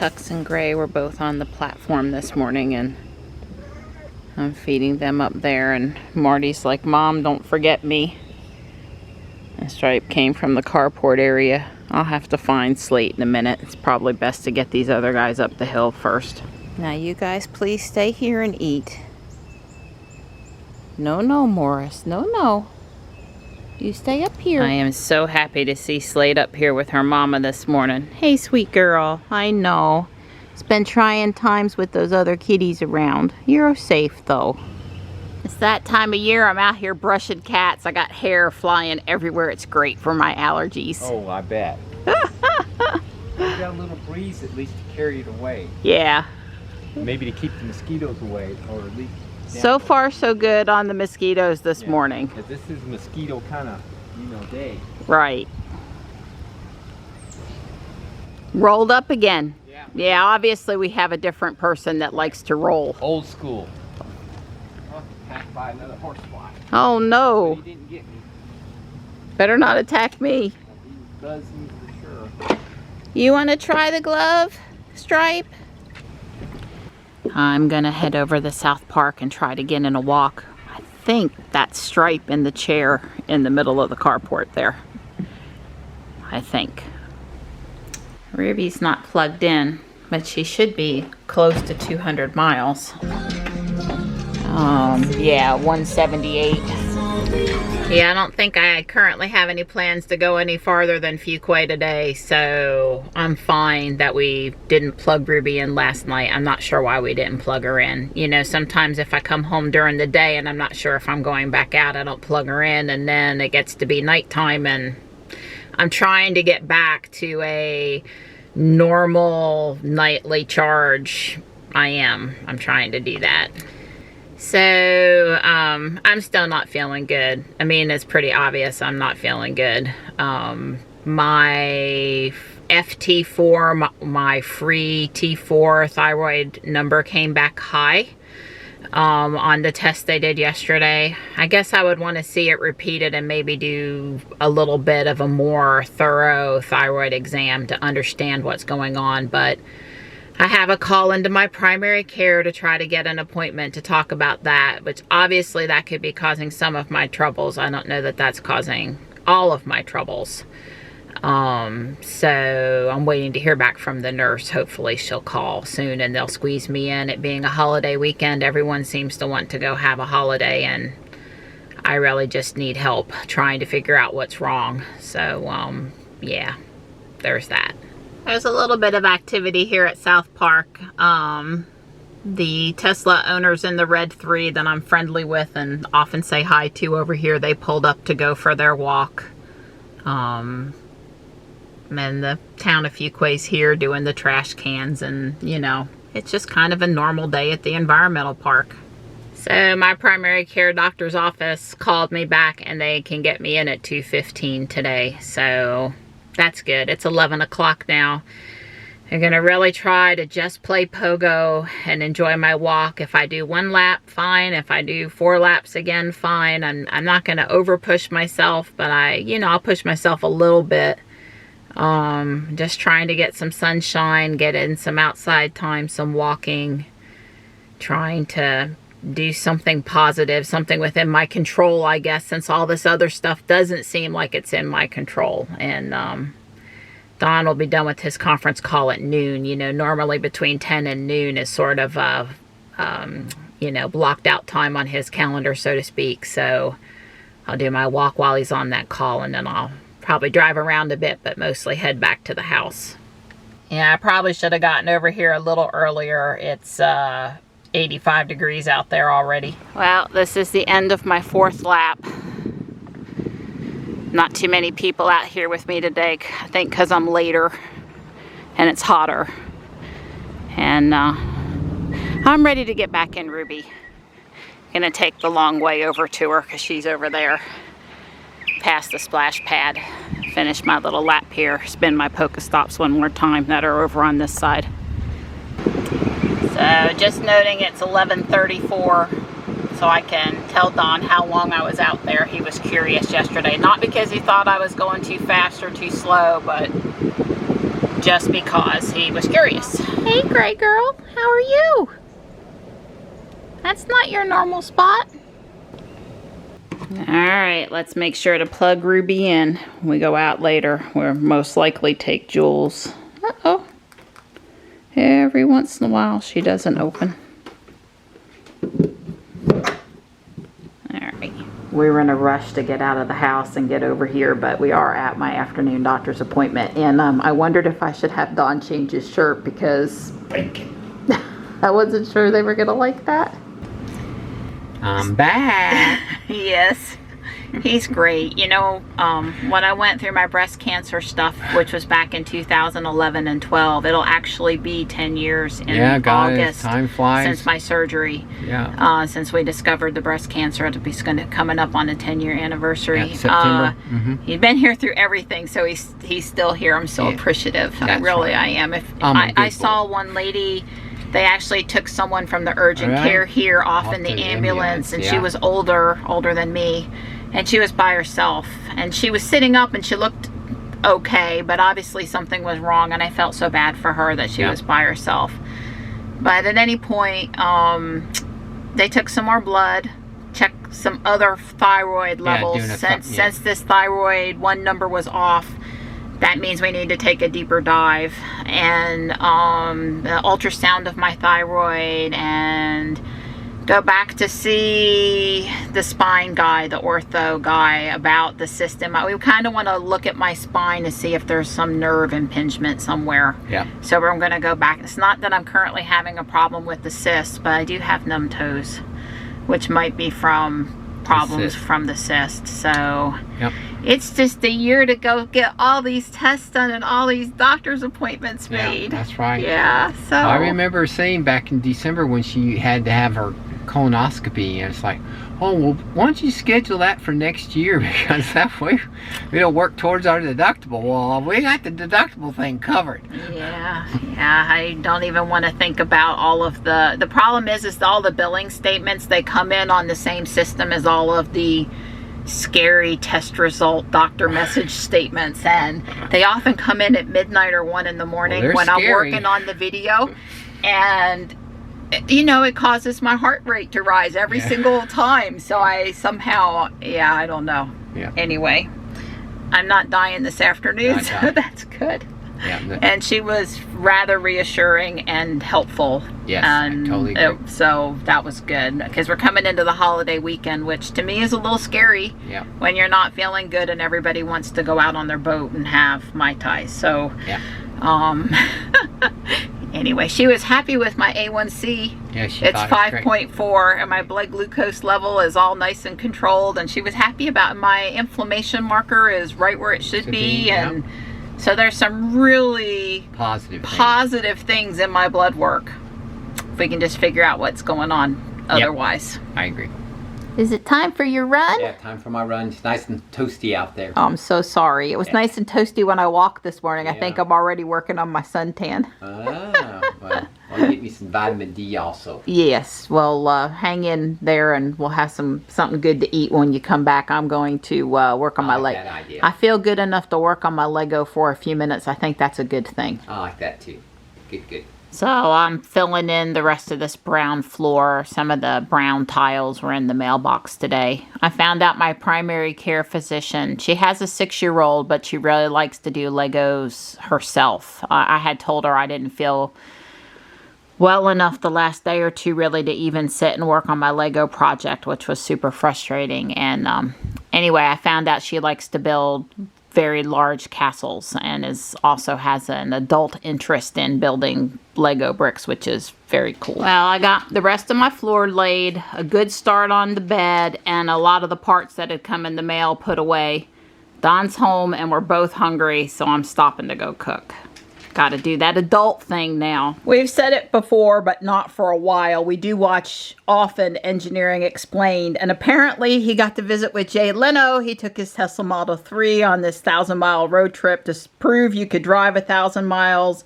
Tux and Gray were both on the platform this morning, and I'm feeding them up there, and Marty's like, "Mom, don't forget me." And Stripe came from the carport area. I'll have to find Slate in a minute. It's probably best to get these other guys up the hill first. Now you guys please stay here and eat. No, Morris. No. You stay up here. I am so happy to see Slate up here with her mama this morning. Hey, sweet girl. I know. It's been trying times with those other kitties around. You're safe, though. It's that time of year. I'm out here brushing cats. I got hair flying everywhere. It's great for my allergies. Oh, I bet. You got a little breeze at least to carry it away. Yeah. Maybe to keep the mosquitoes away, or at least... So far, so good on the mosquitoes this morning. Because this is mosquito kind of, day. Right. Rolled up again. Yeah, obviously we have a different person that likes to roll. Old school. Attacked by another horsefly. Oh no. But he didn't get me. Better not attack me. He does me for sure. You want to try the glove, Stripe? I'm gonna head over to South Park and try to get in a walk. I think that's Stripe in the chair in the middle of the carport there. I think. Ruby's not plugged in, but she should be close to 200 miles. Yeah, 178. Yeah, I don't think I currently have any plans to go any farther than Fuquay today, so I'm fine that we didn't plug Ruby in last night. I'm not sure why we didn't plug her in. You know, sometimes if I come home during the day and I'm not sure if I'm going back out, I don't plug her in, and then it gets to be nighttime, and I'm trying to get back to a normal nightly charge. I'm trying to do that. So, I'm still not feeling good. I mean, it's pretty obvious I'm not feeling good. My FT4, my free T4 thyroid number came back high on the test they did yesterday. I guess I would want to see it repeated and maybe do a little bit of a more thorough thyroid exam to understand what's going on, but I have a call into my primary care to try to get an appointment to talk about that, which obviously that could be causing some of my troubles. I don't know that that's causing all of my troubles. So I'm waiting to hear back from the nurse. Hopefully she'll call soon and they'll squeeze me in. It being a holiday weekend, everyone seems to want to go have a holiday, and I really just need help trying to figure out what's wrong. So, yeah, there's that. There's a little bit of activity here at South Park. The Tesla owners in the Red 3 that I'm friendly with and often say hi to over here, they pulled up to go for their walk. And the town of Fuquay's here doing the trash cans, and you know, it's just kind of a normal day at the environmental park. So my primary care doctor's office called me back and they can get me in at 2:15 today. So that's good. It's 11 o'clock now. I'm gonna really try to just play pogo and enjoy my walk. If I do 1 lap, fine. If I do 4 laps again, fine. I'm not gonna over push myself, but I'll push myself a little bit. Just trying to get some sunshine, get in some outside time, some walking, trying to do something positive, something within my control, I guess, since all this other stuff doesn't seem like it's in my control. And Don will be done with his conference call at noon. You know, normally between 10 and noon is sort of blocked out time on his calendar, so to speak. So I'll do my walk while he's on that call, and then I'll Probably drive around a bit, but mostly head back to the house. Yeah, I probably should have gotten over here a little earlier. It's 85 degrees out there already. Well, this is the end of my 4th lap. Not too many people out here with me today, I think because I'm later and it's hotter. And I'm ready to get back in Ruby. Gonna take the long way over to her because she's over there past the splash pad. Finish my little lap here, spin my Pokestops one more time that are over on this side. So just noting it's 11:34, so I can tell Don how long I was out there. He was curious yesterday, not because he thought I was going too fast or too slow, but just because he was curious. Hey, Gray Girl, how are you? That's not your normal spot. All right, let's make sure to plug Ruby in when we go out later. We'll most likely take Jules. Uh-oh. Every once in a while, she doesn't open. All right. We were in a rush to get out of the house and get over here, but we are at my afternoon doctor's appointment. And I wondered if I should have Don change his shirt because I wasn't sure they were going to like that. I'm back. Yes, he's great. You know, when I went through my breast cancer stuff, which was back in 2011 and 12, it'll actually be 10 years in August. Time flies. Since my surgery. Yeah. Since we discovered the breast cancer, it'll be coming up on a 10-year anniversary. Yeah, September. He'd been here through everything, so he's still here. I'm so appreciative. I am. I saw one lady. They actually took someone from the urgent care here off in the ambulance, and she was older than me, and she was by herself, and she was sitting up and she looked okay, but obviously something was wrong, and I felt so bad for her that she was by herself. But at any point, they took some more blood, checked some other thyroid levels. Since this thyroid one number was off, that means we need to take a deeper dive, and the ultrasound of my thyroid, and go back to see the spine guy, the ortho guy, about the system. We kind of want to look at my spine to see if there's some nerve impingement somewhere. Yeah. So we're going to go back. It's not that I'm currently having a problem with the cyst, but I do have numb toes, which might be from problems from the cyst. So it's just a year to go get all these tests done and all these doctor's appointments made. That's right. Yeah. So I remember saying back in December when she had to have her colonoscopy, and it's like, oh well, why don't you schedule that for next year, because that way we'll work towards our deductible. Well, we got the deductible thing covered. Yeah, I don't even want to think about all of the problem is all the billing statements, they come in on the same system as all of the scary test result doctor message statements, and they often come in at midnight or 1 in the morning when I'm working on the video, and you know, it causes my heart rate to rise every single time. So I somehow, I don't know. Yeah. Anyway, I'm not dying this afternoon, so that's good. Yeah. And she was rather reassuring and helpful. Yes, and I totally agree. So that was good, because we're coming into the holiday weekend, which to me is a little scary. Yeah. When you're not feeling good and everybody wants to go out on their boat and have Mai Tais. So, anyway, she was happy with my A1C. Yeah, it's 5.4, and my blood glucose level is all nice and controlled, and she was happy about my inflammation marker is right where it should be, and so there's some really positive things in my blood work. If we can just figure out what's going on otherwise. I agree. Is it time for your run? Yeah, time for my run. It's nice and toasty out there. Oh, I'm so sorry. It was nice and toasty when I walked this morning. I think I'm already working on my suntan. Well, I'll get me some vitamin D also. Yes, well, hang in there and we'll have something good to eat when you come back. I'm going to work on my leg. I feel good enough to work on my Lego for a few minutes. I think that's a good thing. I like that too. Good. So I'm filling in the rest of this brown floor. Some of the brown tiles were in the mailbox today. I found out my primary care physician, she has a 6-year-old, but she really likes to do Legos herself. I had told her I didn't feel well enough the last day or two really to even sit and work on my Lego project, which was super frustrating. And anyway, I found out she likes to build very large castles and also has an adult interest in building Lego bricks, which is very cool. Well, I got the rest of my floor laid, a good start on the bed, and a lot of the parts that had come in the mail put away. Don's home and we're both hungry, so I'm stopping to go cook. Got to do that adult thing now. We've said it before, but not for a while. We do watch often Engineering Explained, and apparently he got to visit with Jay Leno. He took his Tesla Model 3 on this 1,000-mile road trip to prove you could drive 1,000 miles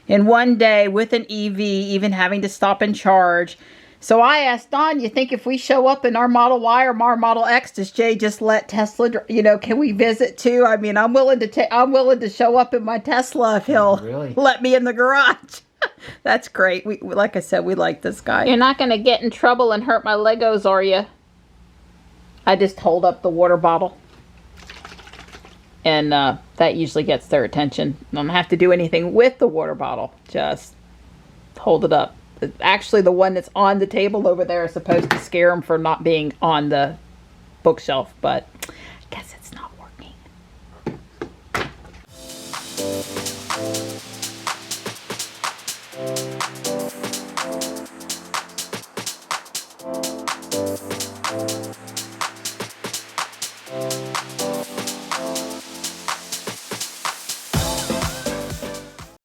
in one day with an EV, even having to stop and charge. So I asked Don, you think if we show up in our Model Y or our Model X, does Jay just let Tesla, you know, can we visit too? I mean, I'm willing to show up in my Tesla if he'll let me in the garage. That's great. Like I said, we like this guy. You're not going to get in trouble and hurt my Legos, are you? I just hold up the water bottle. And that usually gets their attention. I don't have to do anything with the water bottle. Just hold it up. Actually, the one that's on the table over there is supposed to scare them for not being on the bookshelf, but I guess it's not